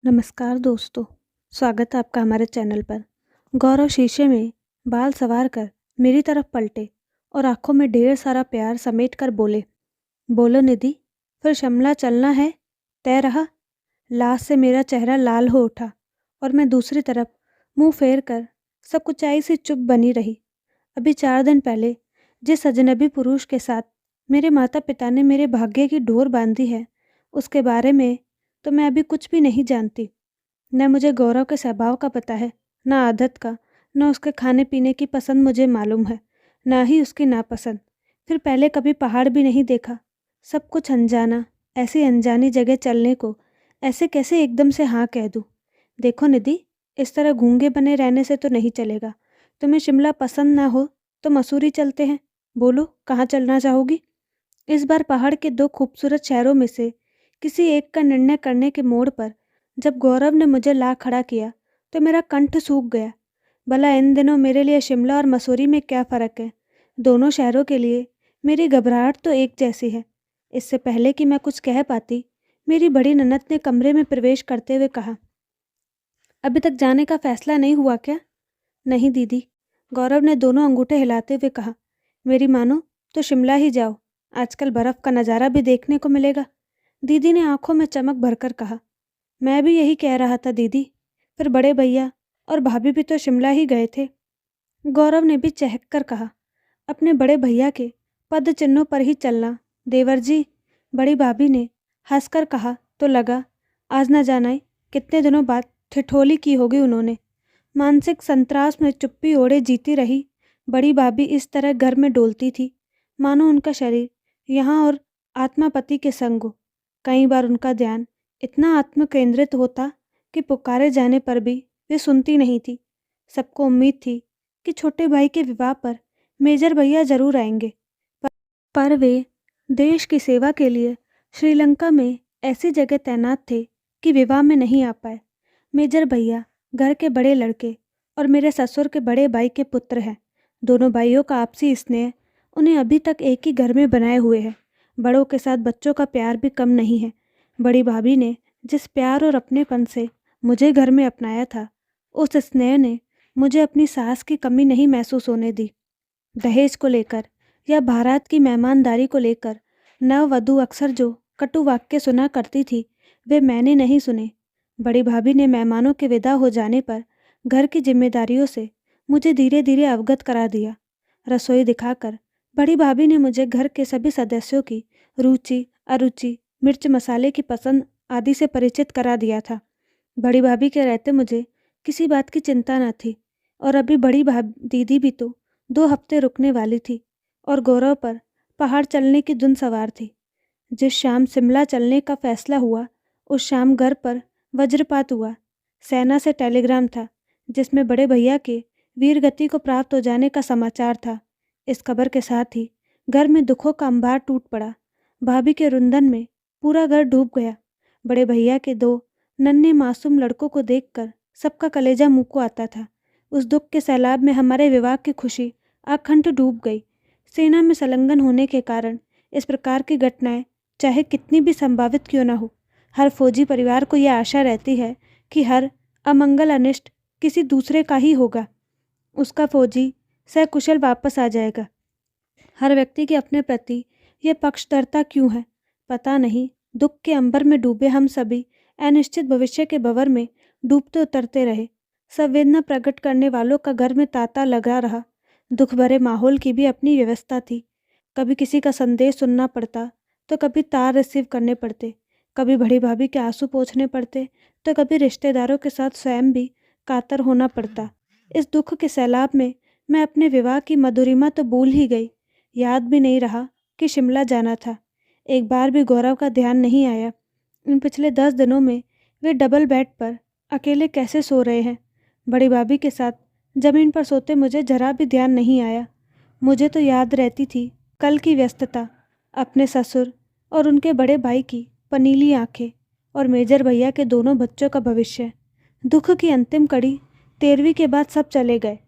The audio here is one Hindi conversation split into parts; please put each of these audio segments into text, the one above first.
नमस्कार दोस्तों, स्वागत है आपका हमारे चैनल पर। गौरव शीशे में बाल संवार कर मेरी तरफ पलटे और आंखों में ढेर सारा प्यार समेट कर बोले, बोलो निधि, फिर शिमला चलना है, तय रहा। लाश से मेरा चेहरा लाल हो उठा और मैं दूसरी तरफ मुंह फेर कर सकुचाई से चुप बनी रही। अभी 4 दिन पहले जिस अजनबी पुरुष के साथ मेरे माता पिता ने मेरे भाग्य की डोर बांधी है, उसके बारे में तो मैं अभी कुछ भी नहीं जानती। न मुझे गौरव के स्वभाव का पता है, न आदत का, न उसके खाने पीने की पसंद मुझे मालूम है, न ही उसकी नापसंद। फिर पहले कभी पहाड़ भी नहीं देखा। सब कुछ अनजाना। ऐसी अनजानी जगह चलने को ऐसे कैसे एकदम से हाँ कह दूँ। देखो निधि, इस तरह गूंगे बने रहने से तो नहीं चलेगा। तुम्हें शिमला पसंद ना हो तो मसूरी चलते हैं। बोलो कहाँ चलना चाहोगी। इस बार पहाड़ के 2 खूबसूरत शहरों में से किसी एक का निर्णय करने के मोड़ पर जब गौरव ने मुझे ला खड़ा किया तो मेरा कंठ सूख गया। भला इन दिनों मेरे लिए शिमला और मसूरी में क्या फ़र्क है। दोनों शहरों के लिए मेरी घबराहट तो एक जैसी है। इससे पहले कि मैं कुछ कह पाती, मेरी बड़ी ननद ने कमरे में प्रवेश करते हुए कहा, अभी तक जाने का फैसला नहीं हुआ क्या। नहीं दीदी, गौरव ने दोनों अंगूठे हिलाते हुए कहा, मेरी मानो तो शिमला ही जाओ। आजकल बर्फ़ का नज़ारा भी देखने को मिलेगा। दीदी ने आंखों में चमक भरकर कहा, मैं भी यही कह रहा था दीदी। फिर बड़े भैया और भाभी भी तो शिमला ही गए थे। गौरव ने भी चहक कर कहा, अपने बड़े भैया के पद चिन्हों पर ही चलना देवर जी। बड़ी भाभी ने हंसकर कहा तो लगा आज न जाने कितने दिनों बाद ठिठोली की होगी उन्होंने। मानसिक संतरास में चुप्पी ओढ़े जीती रही बड़ी भाभी इस तरह घर में डोलती थी मानो उनका शरीर यहाँ और आत्मा पति के संग हो। कई बार उनका ध्यान इतना आत्म केंद्रित होता कि पुकारे जाने पर भी वे सुनती नहीं थी। सबको उम्मीद थी कि छोटे भाई के विवाह पर मेजर भैया जरूर आएंगे, पर वे देश की सेवा के लिए श्रीलंका में ऐसी जगह तैनात थे कि विवाह में नहीं आ पाए। मेजर भैया घर के बड़े लड़के और मेरे ससुर के बड़े भाई के पुत्र हैं। दोनों भाइयों का आपसी स्नेह उन्हें अभी तक एक ही घर में बनाए हुए है। बड़ों के साथ बच्चों का प्यार भी कम नहीं है। बड़ी भाभी ने जिस प्यार और अपनेपन से मुझे घर में अपनाया था, उस स्नेह ने मुझे अपनी सास की कमी नहीं महसूस होने दी। दहेज को लेकर या बारात की मेहमानदारी को लेकर नववधु अक्सर जो कटु वाक्य सुना करती थी, वे मैंने नहीं सुने। बड़ी भाभी ने मेहमानों के विदा हो जाने पर घर की जिम्मेदारियों से मुझे धीरे धीरे अवगत करा दिया। रसोई दिखाकर बड़ी भाभी ने मुझे घर के सभी सदस्यों की रुचि अरुचि, मिर्च मसाले की पसंद आदि से परिचित करा दिया था। बड़ी भाभी के रहते मुझे किसी बात की चिंता न थी और अभी बड़ी दीदी भी तो 2 हफ्ते रुकने वाली थी और गौरव पर पहाड़ चलने की धुन सवार थी। जिस शाम शिमला चलने का फैसला हुआ, उस शाम घर पर वज्रपात हुआ। सेना से टेलीग्राम था जिसमें बड़े भैया के वीरगति को प्राप्त हो जाने का समाचार था। इस खबर के साथ ही घर में दुखों का अंबार टूट पड़ा। भाभी के रुंदन में पूरा घर डूब गया। बड़े भैया के 2 नन्हे मासूम लड़कों को देखकर सबका कलेजा मुंह को आता था। उस दुख के सैलाब में हमारे विवाह की खुशी अखंड डूब गई। सेना में संलग्न होने के कारण इस प्रकार की घटनाएं चाहे कितनी भी संभावित क्यों न हो, हर फौजी परिवार को यह आशा रहती है कि हर अमंगल अनिष्ट किसी दूसरे का ही होगा। उसका फौजी सकुशल वापस आ जाएगा। हर व्यक्ति के अपने प्रति यह पक्षधरता क्यों है, पता नहीं। दुख के अंबर में डूबे हम सभी अनिश्चित भविष्य के भंवर में डूबते उतरते रहे। संवेदना प्रकट करने वालों का घर में तांता लगा रहा। दुख भरे माहौल की भी अपनी व्यवस्था थी। कभी किसी का संदेश सुनना पड़ता तो कभी तार रिसीव करने पड़ते, कभी बड़ी भाभी के आंसू पोंछने पड़ते तो कभी रिश्तेदारों के साथ स्वयं भी कातर होना पड़ता। इस दुख के सैलाब में मैं अपने विवाह की मधुरिमा तो भूल ही गई। याद भी नहीं रहा कि शिमला जाना था। एक बार भी गौरव का ध्यान नहीं आया। इन पिछले 10 दिनों में वे डबल बेड पर अकेले कैसे सो रहे हैं। बड़ी भाभी के साथ जमीन पर सोते मुझे जरा भी ध्यान नहीं आया। मुझे तो याद रहती थी कल की व्यस्तता, अपने ससुर और उनके बड़े भाई की पनीली आंखें और मेजर भैया के दोनों बच्चों का भविष्य। दुख की अंतिम कड़ी 13वीं के बाद सब चले गए।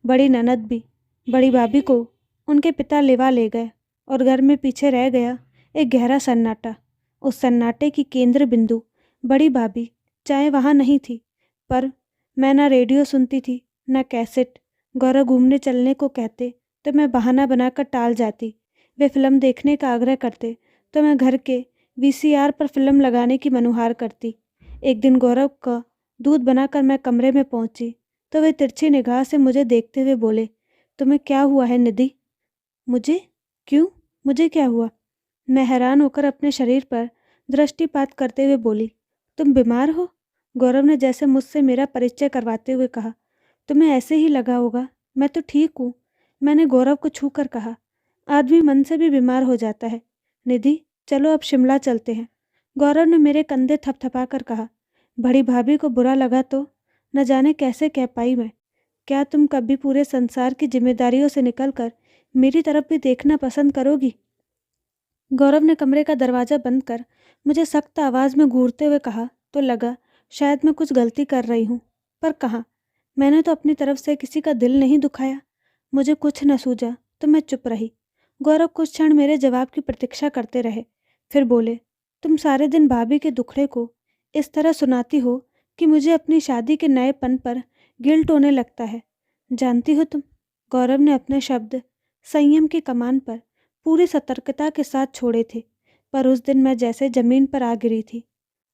बड़ी ननद भी। बड़ी भाभी को उनके पिता लिवा ले गए और घर में पीछे रह गया एक गहरा सन्नाटा। उस सन्नाटे की केंद्र बिंदु बड़ी भाभी चाय वहाँ नहीं थी, पर मैं ना रेडियो सुनती थी, ना कैसेट। गौरव घूमने चलने को कहते तो मैं बहाना बनाकर टाल जाती। वे फ़िल्म देखने का आग्रह करते तो मैं घर के वीसीआर पर फ़िल्म लगाने की मनुहार करती। एक दिन गौरव का दूध बनाकर मैं कमरे में पहुंची तो वे तिरछी निगाह से मुझे देखते हुए बोले, तुम्हें क्या हुआ है निधि? मुझे? क्यों? मुझे क्या हुआ? मैं हैरान होकर अपने शरीर पर दृष्टिपात करते हुए बोली, तुम बीमार हो? गौरव ने जैसे मुझसे मेरा परिचय करवाते हुए कहा, तुम्हें ऐसे ही लगा होगा, मैं तो ठीक हूँ। मैंने गौरव को छू कर कहा, आदमी मन से भी बीमार हो जाता है। निधि, चलो अब शिमला चलते हैं। गौरव ने मेरे कंधे थपथपा कर कहा, बड़ी भाभी को बुरा लगा तो न जाने कैसे कह पाई मैं। क्या तुम कभी पूरे संसार की जिम्मेदारियों से निकलकर मेरी तरफ भी देखना पसंद करोगी? गौरव ने कमरे का दरवाज़ा बंद कर मुझे सख्त आवाज़ में घूरते हुए कहा तो लगा शायद मैं कुछ गलती कर रही हूँ, पर कहाँ? मैंने तो अपनी तरफ से किसी का दिल नहीं दुखाया। मुझे कुछ न सूझा तो मैं चुप रही। गौरव कुछ क्षण मेरे जवाब की प्रतीक्षा करते रहे, फिर बोले, तुम सारे दिन भाभी के दुखड़े को इस तरह सुनाती हो कि मुझे अपनी शादी के नएपन पर गिल्ट होने लगता है। जानती हो तुम, गौरव ने अपने शब्द संयम की कमान पर पूरी सतर्कता के साथ छोड़े थे, पर उस दिन मैं जैसे जमीन पर आ गिरी थी।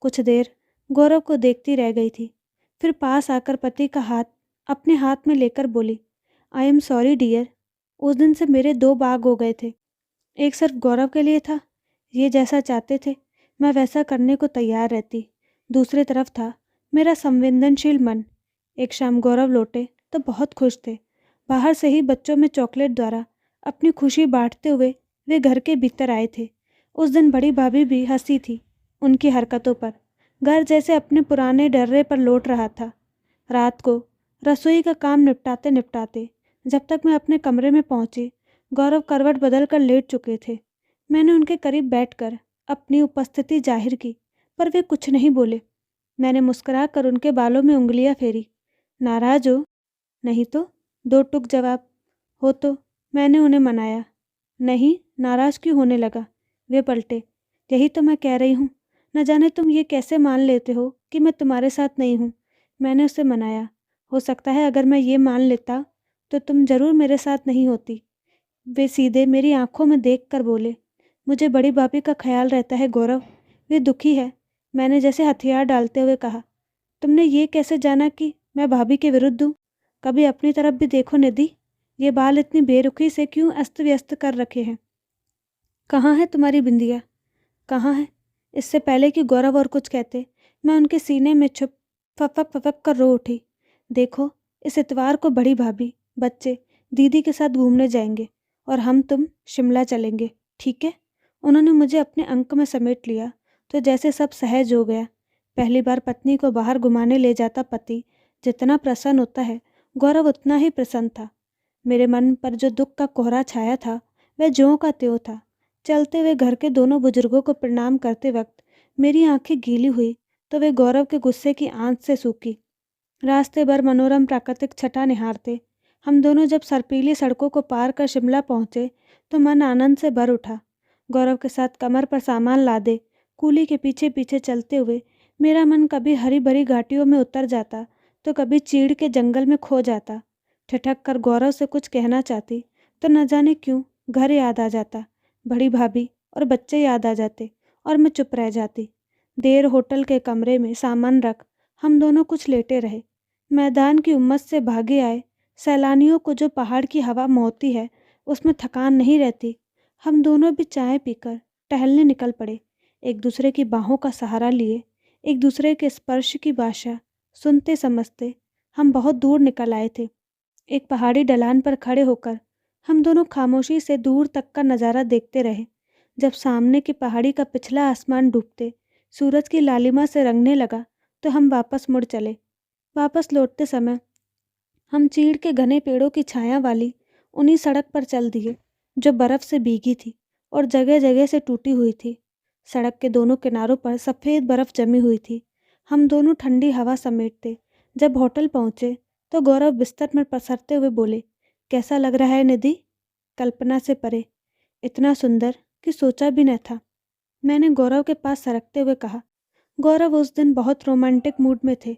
कुछ देर गौरव को देखती रह गई थी, फिर पास आकर पति का हाथ अपने हाथ में लेकर बोली, आई एम सॉरी डियर। उस दिन से मेरे दो बाग हो गए थे। एक सिर्फ गौरव के लिए था, ये जैसा चाहते थे मैं वैसा करने को तैयार रहती। दूसरी तरफ था मेरा संवेदनशील मन। एक शाम गौरव लौटे तो बहुत खुश थे। बाहर से ही बच्चों में चॉकलेट द्वारा अपनी खुशी बांटते हुए वे घर के भीतर आए थे। उस दिन बड़ी भाभी भी हंसी थी उनकी हरकतों पर। घर जैसे अपने पुराने डर्रे पर लौट रहा था। रात को रसोई का काम निपटाते निपटाते जब तक मैं अपने कमरे में पहुंची, गौरव करवट बदल कर लेट चुके थे। मैंने उनके करीब बैठकर अपनी उपस्थिति जाहिर की, पर वे कुछ नहीं बोले। मैंने मुस्कुरा कर उनके बालों में उंगलियां फेरी। नाराज हो? नहीं तो, दो टुक जवाब। हो तो? मैंने उन्हें मनाया। नहीं, नाराज क्यों होने लगा? वे पलटे। यही तो मैं कह रही हूँ, न जाने तुम ये कैसे मान लेते हो कि मैं तुम्हारे साथ नहीं हूँ। मैंने उसे मनाया। हो सकता है अगर मैं ये मान लेता तो तुम जरूर मेरे साथ नहीं होती। वे सीधे मेरी आंखों में देख कर बोले, मुझे बड़ी भाभी का ख्याल रहता है गौरव, वे दुखी है। मैंने जैसे हथियार डालते हुए कहा, तुमने ये कैसे जाना कि मैं भाभी के विरुद्ध हूँ? कभी अपनी तरफ भी देखो निधि, ये बाल इतनी बेरुखी से क्यों अस्त व्यस्त कर रखे हैं? कहाँ है तुम्हारी बिंदिया? कहाँ है? इससे पहले कि गौरव और कुछ कहते, मैं उनके सीने में छुप फपक फपक कर रो उठी। देखो, इस इतवार को बड़ी भाभी, बच्चे दीदी के साथ घूमने जाएंगे और हम तुम शिमला चलेंगे, ठीक है? उन्होंने मुझे अपने अंक में समेट लिया तो जैसे सब सहज हो गया। पहली बार पत्नी को बाहर घुमाने ले जाता पति जितना प्रसन्न होता है, गौरव उतना ही प्रसन्न था। मेरे मन पर जो दुख का कोहरा छाया था वह ज्यों का त्यों था। चलते हुए घर के दोनों बुजुर्गों को प्रणाम करते वक्त मेरी आंखें गीली हुई तो वे गौरव के गुस्से की आंच से सूखी। रास्ते भर मनोरम प्राकृतिक छटा निहारते हम दोनों जब सर्पीली सड़कों को पार कर शिमला पहुंचे तो मन आनंद से भर उठा। गौरव के साथ कमर पर सामान लादे कूली के पीछे पीछे चलते हुए मेरा मन कभी हरी भरी घाटियों में उतर जाता तो कभी चीड़ के जंगल में खो जाता। ठिठक कर गौरव से कुछ कहना चाहती तो न जाने क्यों घर याद आ जाता, बड़ी भाभी और बच्चे याद आ जाते और मैं चुप रह जाती। देर होटल के कमरे में सामान रख हम दोनों कुछ लेटे रहे। मैदान की उम्मस से भागे आए सैलानियों को जो पहाड़ की हवा मोहती है उसमें थकान नहीं रहती। हम दोनों भी चाय पीकर टहलने निकल पड़े, एक दूसरे की बाहों का सहारा लिए, एक दूसरे के स्पर्श की भाषा सुनते समझते हम बहुत दूर निकल आए थे। एक पहाड़ी ढलान पर खड़े होकर हम दोनों खामोशी से दूर तक का नज़ारा देखते रहे। जब सामने की पहाड़ी का पिछला आसमान डूबते सूरज की लालिमा से रंगने लगा तो हम वापस मुड़ चले। वापस लौटते समय हम चीड़ के घने पेड़ों की छाया वाली उन्हीं सड़क पर चल दिए जो बर्फ से भीगी थी और जगह जगह से टूटी हुई थी। सड़क के दोनों किनारों पर सफ़ेद बर्फ जमी हुई थी। हम दोनों ठंडी हवा समेटते जब होटल पहुँचे तो गौरव बिस्तर में पसरते हुए बोले, कैसा लग रहा है निधि? कल्पना से परे, इतना सुंदर कि सोचा भी न था। मैंने गौरव के पास सरकते हुए कहा। गौरव उस दिन बहुत रोमांटिक मूड में थे।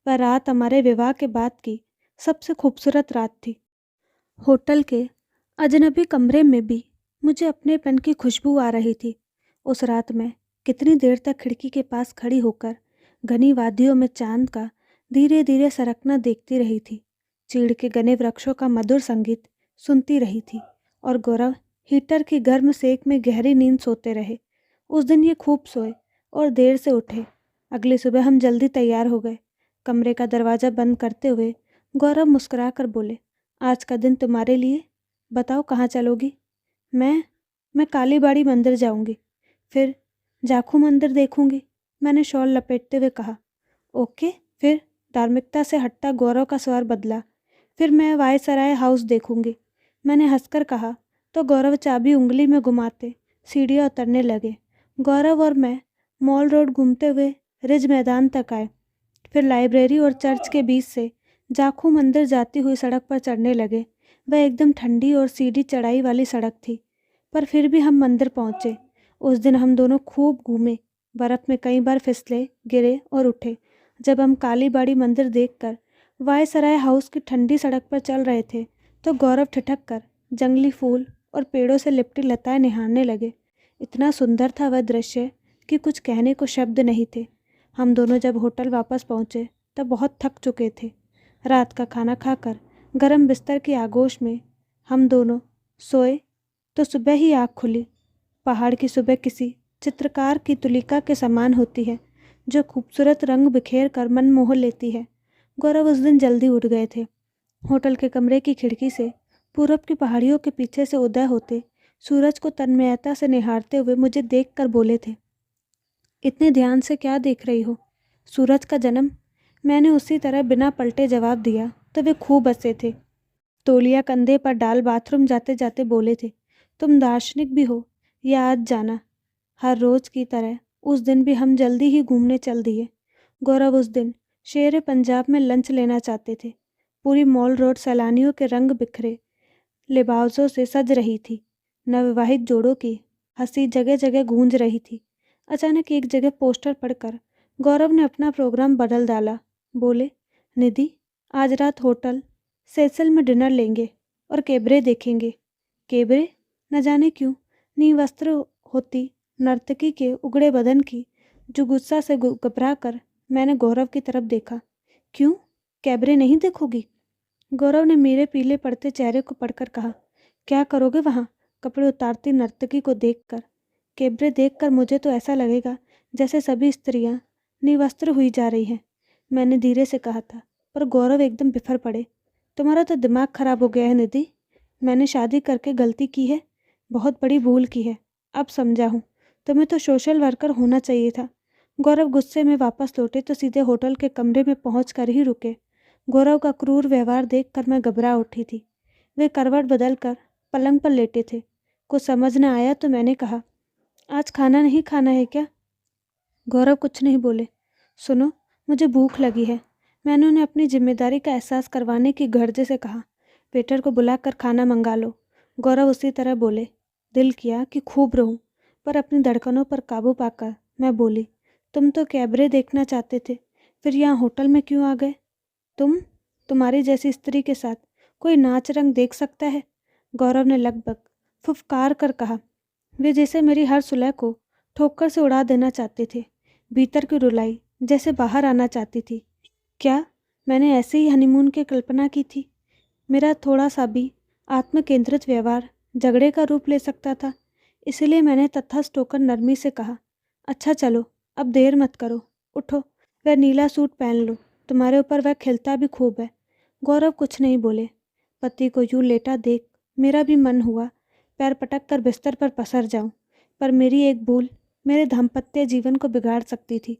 वह रात हमारे विवाह के बाद की सबसे खूबसूरत रात थी। होटल के अजनबी कमरे में भी मुझे अपनेपन की खुशबू आ रही थी। उस रात मैं कितनी देर तक खिड़की के पास खड़ी होकर घनी वादियों में चांद का धीरे धीरे सरकना देखती रही थी। चीड़ के घने वृक्षों का मधुर संगीत सुनती रही थी और गौरव हीटर की गर्म सेक में गहरी नींद सोते रहे। उस दिन ये खूब सोए और देर से उठे। अगली सुबह हम जल्दी तैयार हो गए। कमरे का दरवाज़ा बंद करते हुए गौरव मुस्कुरा कर बोले, आज का दिन तुम्हारे लिए, बताओ कहाँ चलोगी? मैं कालीबाड़ी मंदिर जाऊंगी, फिर जाखू मंदिर देखूंगी, मैंने शॉल लपेटते हुए कहा। ओके, फिर? धार्मिकता से हटता गौरव का स्वर बदला। फिर मैं वायसराय हाउस देखूंगी, मैंने हंसकर कहा। तो गौरव चाबी उंगली में घुमाते सीढ़ियाँ उतरने लगे। गौरव और मैं मॉल रोड घूमते हुए रिज मैदान तक आए, फिर लाइब्रेरी और चर्च के बीच से जाखू मंदिर जाती हुई सड़क पर चढ़ने लगे। वह एकदम ठंडी और सीढ़ी चढ़ाई वाली सड़क थी, पर फिर भी हम मंदिर पहुंचे। उस दिन हम दोनों खूब घूमे, बर्फ़ में कई बार फिसले, गिरे और उठे। जब हम कालीबाड़ी मंदिर देखकर वायसराय हाउस की ठंडी सड़क पर चल रहे थे तो गौरव ठिठक कर जंगली फूल और पेड़ों से लिपटी लताएं निहारने लगे। इतना सुंदर था वह दृश्य कि कुछ कहने को शब्द नहीं थे। हम दोनों जब होटल वापस पहुँचे तब बहुत थक चुके थे। रात का खाना खाकर गर्म बिस्तर की आगोश में हम दोनों सोए तो सुबह ही आँख खुली। पहाड़ की सुबह किसी चित्रकार की तुलिका के समान होती है, जो खूबसूरत रंग बिखेर कर मन मोह लेती है। गौरव उस दिन जल्दी उठ गए थे। होटल के कमरे की खिड़की से पूरब की पहाड़ियों के पीछे से उदय होते सूरज को तन्मयता से निहारते हुए मुझे देखकर बोले थे, इतने ध्यान से क्या देख रही हो? सूरज का जन्म। मैंने उसी तरह बिना पलटे जवाब दिया तो वे खूब हंसे थे। तौलिया कंधे पर डाल बाथरूम जाते जाते बोले थे, तुम दार्शनिक भी हो, यह आज जाना। हर रोज की तरह उस दिन भी हम जल्दी ही घूमने चल दिए। गौरव उस दिन शेर पंजाब में लंच लेना चाहते थे। पूरी मॉल रोड सैलानियों के रंग बिखरे लिबासों से सज रही थी। नवविवाहित जोड़ों की हंसी जगह जगह गूंज रही थी। अचानक एक जगह पोस्टर पढ़कर गौरव ने अपना प्रोग्राम बदल डाला। बोले, निधि, आज रात होटल सेसल में डिनर लेंगे और कैबरे देखेंगे। कैबरे? न जाने क्यों निवस्त्र होती नर्तकी के उगड़े बदन की जुगुस्सा से घबरा कर मैंने गौरव की तरफ देखा। क्यों, कैबरे नहीं देखोगी? गौरव ने मेरे पीले पड़ते चेहरे को पढ़कर कहा, क्या करोगे वहाँ कपड़े उतारती नर्तकी को देखकर? कैबरे देखकर मुझे तो ऐसा लगेगा जैसे सभी स्त्रियां निवस्त्र हुई जा रही हैं, मैंने धीरे से कहा था। पर गौरव एकदम बिफर पड़े। तुम्हारा तो दिमाग खराब हो गया है निधि। मैंने शादी करके गलती की है, बहुत बड़ी भूल की है, अब समझा हूँ। तुम्हें तो सोशल वर्कर होना चाहिए था। गौरव गुस्से में वापस लौटे तो सीधे होटल के कमरे में पहुँच कर ही रुके। गौरव का क्रूर व्यवहार देखकर मैं घबरा उठी थी। वे करवट बदल कर पलंग पर लेटे थे। कुछ समझ न आया तो मैंने कहा, आज खाना नहीं खाना है क्या? गौरव कुछ नहीं बोले। सुनो, मुझे भूख लगी है, मैंने उन्हें अपनी जिम्मेदारी का एहसास करवाने की गर्जे से कहा। वेटर को बुलाकर खाना मंगा लो। गौरव उसी तरह बोले। दिल किया कि खूब रहूं, पर अपनी धड़कनों पर काबू पाकर मैं बोली, तुम तो कैबरे देखना चाहते थे, फिर यहाँ होटल में क्यों आ गए? तुम्हारी जैसी स्त्री के साथ कोई नाच रंग देख सकता है? गौरव ने लगभग फुफकार कर कहा। वे जैसे मेरी हर सुलह को ठोकर से उड़ा देना चाहते थे। भीतर की रुलाई जैसे बाहर आना चाहती थी। क्या मैंने ऐसे ही हनीमून की कल्पना की थी? मेरा थोड़ा सा भी आत्म केंद्रित व्यवहार झगड़े का रूप ले सकता था। इसलिए मैंने तटस्थ होकर नरमी से कहा, अच्छा चलो, अब देर मत करो, उठो, वह नीला सूट पहन लो, तुम्हारे ऊपर वह खिलता भी खूब है। गौरव कुछ नहीं बोले। पति को यूं लेटा देख मेरा भी मन हुआ पैर पटक कर बिस्तर पर पसर जाऊं, पर मेरी एक भूल मेरे दाम्पत्य जीवन को बिगाड़ सकती थी।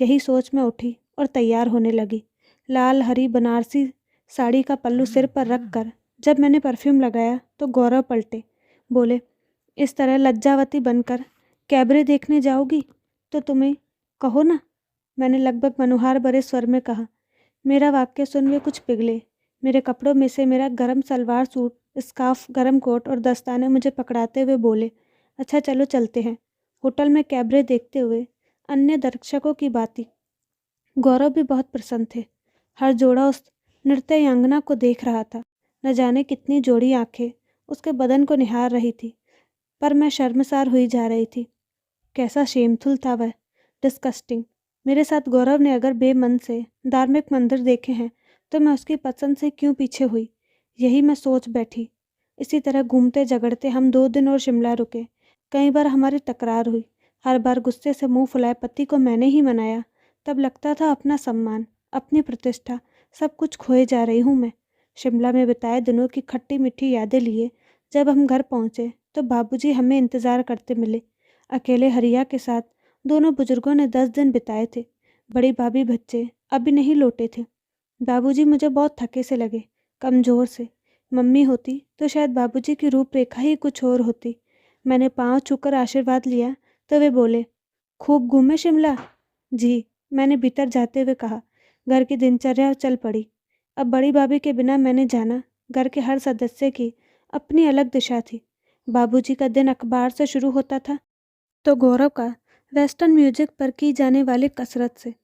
यही सोच मैं उठी और तैयार होने लगी। लाल हरी बनारसी साड़ी का पल्लू सिर पर रख कर जब मैंने परफ्यूम लगाया तो गौरव पलटे। बोले, इस तरह लज्जावती बनकर कैबरे देखने जाओगी तो तुम्हें कहो ना। मैंने लगभग मनुहार भरे स्वर में कहा। मेरा वाक्य सुन वे कुछ पिघले। मेरे कपड़ों में से मेरा गरम सलवार सूट, स्कार्फ, गरम कोट और दस्ताने मुझे पकड़ाते हुए बोले, अच्छा चलो चलते हैं। होटल में कैबरे देखते हुए अन्य दर्शकों की भांति गौरव भी बहुत प्रसन्न थे। हर जोड़ा उस नृत्यांगना को देख रहा था। न जाने कितनी जोड़ी आंखें उसके बदन को निहार रही थी, पर मैं शर्मसार हुई जा रही थी। कैसा शेमफुल था वह, डिस्कस्टिंग। मेरे साथ गौरव ने अगर बेमन से धार्मिक मंदिर देखे हैं तो मैं उसकी पसंद से क्यों पीछे हुई, यही मैं सोच बैठी। इसी तरह घूमते झगड़ते हम 2 दिन और शिमला रुके। कई बार हमारी तकरार हुई। हर बार गुस्से से मुंह फुलाए पति को मैंने ही मनाया। तब लगता था अपना सम्मान, अपनी प्रतिष्ठा, सब कुछ खोए जा रही हूँ मैं। शिमला में बिताए दिनों की खट्टी मीठी यादें लिए जब हम घर पहुँचे तो बाबूजी हमें इंतज़ार करते मिले। अकेले हरिया के साथ दोनों बुजुर्गों ने 10 दिन बिताए थे। बड़ी भाभी बच्चे अभी नहीं लौटे थे। बाबूजी मुझे बहुत थके से लगे, कमज़ोर से। मम्मी होती तो शायद बाबूजी की रूपरेखा ही कुछ और होती। मैंने पाँव छूकर आशीर्वाद लिया तो वे बोले, खूब घूमे शिमला? जी, मैंने भीतर जाते हुए कहा। घर की दिनचर्या चल पड़ी। अब बड़ी भाभी के बिना मैंने जाना घर के हर सदस्य की अपनी अलग दिशा थी। बाबूजी का दिन अखबार से शुरू होता था तो गौरव का वेस्टर्न म्यूजिक पर की जाने वाली कसरत से।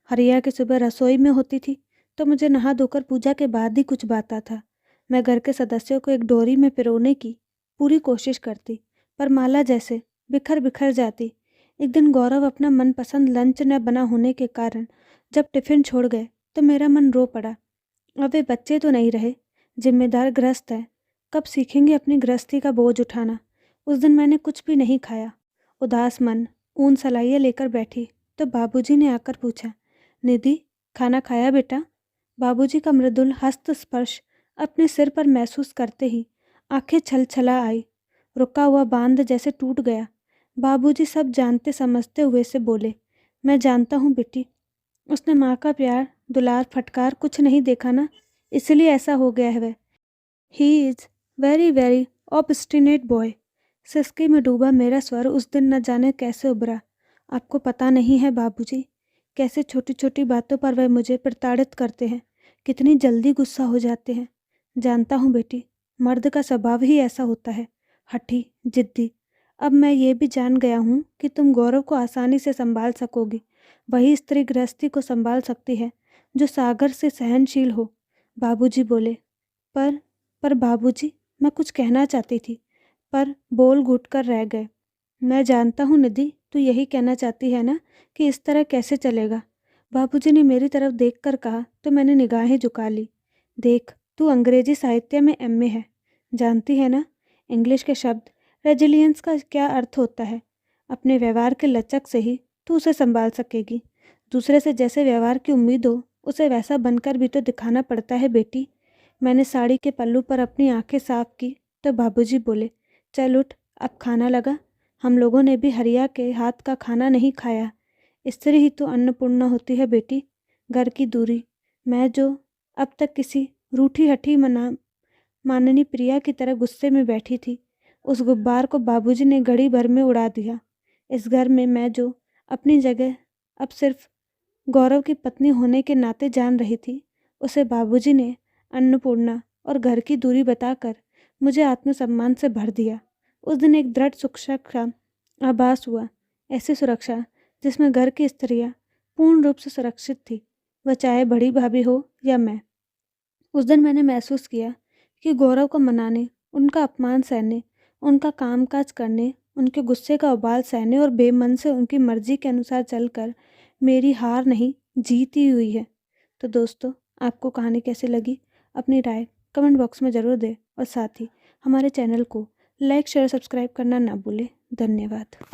हरिया की सुबह रसोई में होती थी तो मुझे नहा धोकर पूजा के बाद ही कुछ बाता था। मैं घर के सदस्यों को एक डोरी में पिरोने की पूरी कोशिश करती, पर माला जैसे बिखर बिखर जाती। एक दिन गौरव अपना मनपसंद लंच न बना होने के कारण जब टिफिन छोड़ गए तो मेरा मन रो पड़ा। अब वे बच्चे तो नहीं रहे, जिम्मेदार गृहस्थ है, कब सीखेंगे अपनी गृहस्थी का बोझ उठाना। उस दिन मैंने कुछ भी नहीं खाया। उदास मन ऊन सलाइयाँ लेकर बैठी तो बाबूजी ने आकर पूछा, निधि खाना खाया बेटा? बाबूजी का मृदुल हस्त स्पर्श अपने सिर पर महसूस करते ही आंखें छलछला आई। रुका हुआ बांध जैसे टूट गया। बाबूजी सब जानते समझते हुए से बोले, मैं जानता हूँ बेटी, उसने माँ का प्यार दुलार फटकार कुछ नहीं देखा ना, इसलिए ऐसा हो गया है वह। He is very very obstinate boy. सिसकी में डूबा मेरा स्वर उस दिन न जाने कैसे उभरा। आपको पता नहीं है बाबूजी, कैसे छोटी छोटी बातों पर वह मुझे प्रताड़ित करते हैं, कितनी जल्दी गुस्सा हो जाते हैं। जानता हूँ बेटी, मर्द का स्वभाव ही ऐसा होता है, हठी, जिद्दी। अब मैं ये भी जान गया हूँ कि तुम गौरव को आसानी से संभाल सकोगी। वही स्त्री गृहस्थी को संभाल सकती है जो सागर से सहनशील हो। बाबूजी बोले, पर बाबूजी, मैं कुछ कहना चाहती थी, पर बोल घुट कर रह गए। मैं जानता हूँ निधि, तू यही कहना चाहती है ना कि इस तरह कैसे चलेगा। बाबूजी ने मेरी तरफ देखकर कहा तो मैंने निगाहें झुका ली। देख, तू अंग्रेजी साहित्य में एमए है, जानती है ना इंग्लिश के शब्द रेजिलियंस का क्या अर्थ होता है। अपने व्यवहार के लचक से ही तू उसे संभाल सकेगी। दूसरे से जैसे व्यवहार की उम्मीद हो उसे वैसा बनकर भी तो दिखाना पड़ता है बेटी। मैंने साड़ी के पल्लू पर अपनी आंखें साफ की तो बाबूजी बोले, चल उठ, अब खाना लगा। हम लोगों ने भी हरिया के हाथ का खाना नहीं खाया। स्त्री ही तो अन्नपूर्णा होती है बेटी। घर की दूरी, मैं जो अब तक किसी रूठी हठी माननी प्रिया की तरह गुस्से में बैठी थी, उस गुब्बार को बाबूजी ने घड़ी भर में उड़ा दिया। इस घर में मैं जो अपनी जगह अब सिर्फ गौरव की पत्नी होने के नाते जान रही थी, उसे बाबूजी ने अन्नपूर्णा और घर की दूरी बताकर मुझे आत्मसम्मान से भर दिया। उस दिन एक दृढ़ सुरक्षा का आभास हुआ, ऐसी सुरक्षा जिसमें घर की स्त्रियां पूर्ण रूप से सुरक्षित थी, वह चाहे बड़ी भाभी हो या मैं। उस दिन मैंने महसूस किया कि गौरव को मनाने, उनका अपमान सहने, उनका कामकाज करने, उनके गुस्से का उबाल सहने और बेमन से उनकी मर्जी के अनुसार चलकर मेरी हार नहीं, जीत ही हुई है। तो दोस्तों, आपको कहानी कैसी लगी? अपनी राय कमेंट बॉक्स में ज़रूर दें और साथ ही हमारे चैनल को लाइक शेयर सब्सक्राइब करना ना भूलें। धन्यवाद।